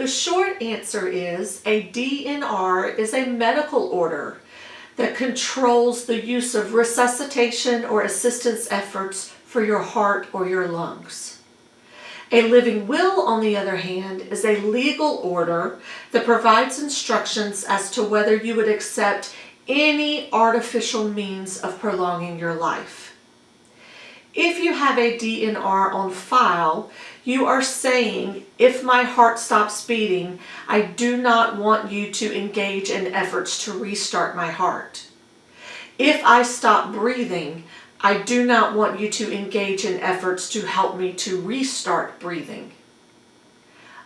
The short answer is a DNR is a medical order that controls the use of resuscitation or assistance efforts for your heart or your lungs. A living will, on the other hand, is a legal order that provides instructions as to whether you would accept any artificial means of prolonging your life. If you have a DNR on file, you are saying, if my heart stops beating, I do not want you to engage in efforts to restart my heart. If I stop breathing, I do not want you to engage in efforts to help me to restart breathing.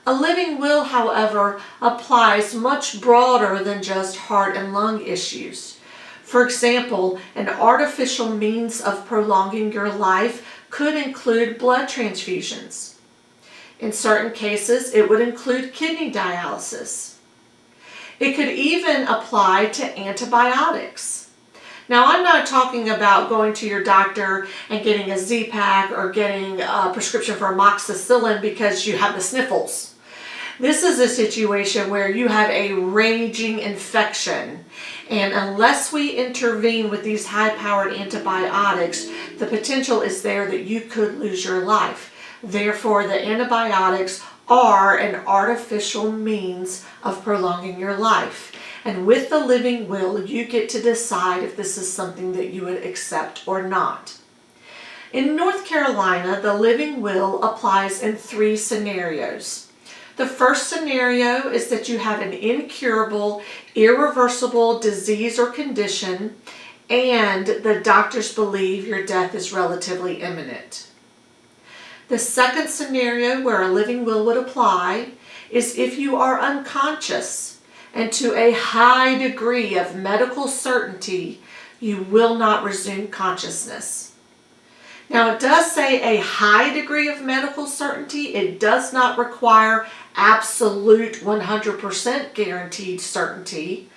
A living will, however, applies much broader than just heart and lung issues. For example, an artificial means of prolonging your life could include blood transfusions. In certain cases, it would include kidney dialysis. It could even apply to antibiotics. Now, I'm not talking about going to your doctor and getting a Z-Pak or getting a prescription for amoxicillin because you have the sniffles. This is a situation where you have a raging infection, and unless we intervene with these high-powered antibiotics, the potential is there that you could lose your life. Therefore, the antibiotics are an artificial means of prolonging your life. And with the living will, you get to decide if this is something that you would accept or not. In North Carolina, the living will applies in 3 scenarios. The first scenario is that you have an incurable, irreversible disease or condition, and the doctors believe your death is relatively imminent. The second scenario where a living will would apply is if you are unconscious and to a high degree of medical certainty, you will not resume consciousness. Now, it does say a high degree of medical certainty. It does not require absolute 100% guaranteed certainty,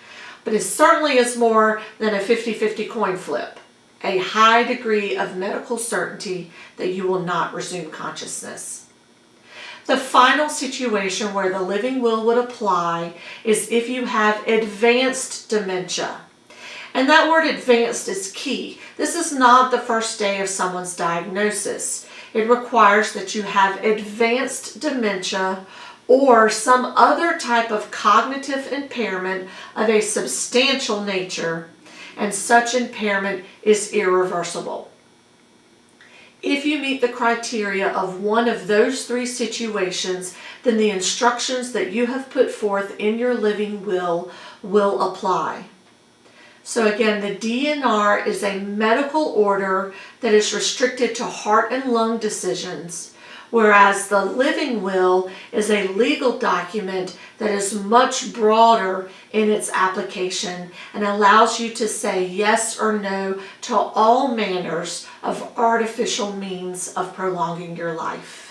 but it certainly is more than a 50-50 coin flip. A high degree of medical certainty that you will not resume consciousness. The final situation where the living will would apply is if you have advanced dementia. And that word advanced is key. This is not the first day of someone's diagnosis. It requires that you have advanced dementia or some other type of cognitive impairment of a substantial nature, and such impairment is irreversible. If you meet the criteria of one of those 3 situations, then the instructions that you have put forth in your living will apply. So again, the DNR is a medical order that is restricted to heart and lung decisions, whereas the living will is a legal document that is much broader in its application and allows you to say yes or no to all manners of artificial means of prolonging your life.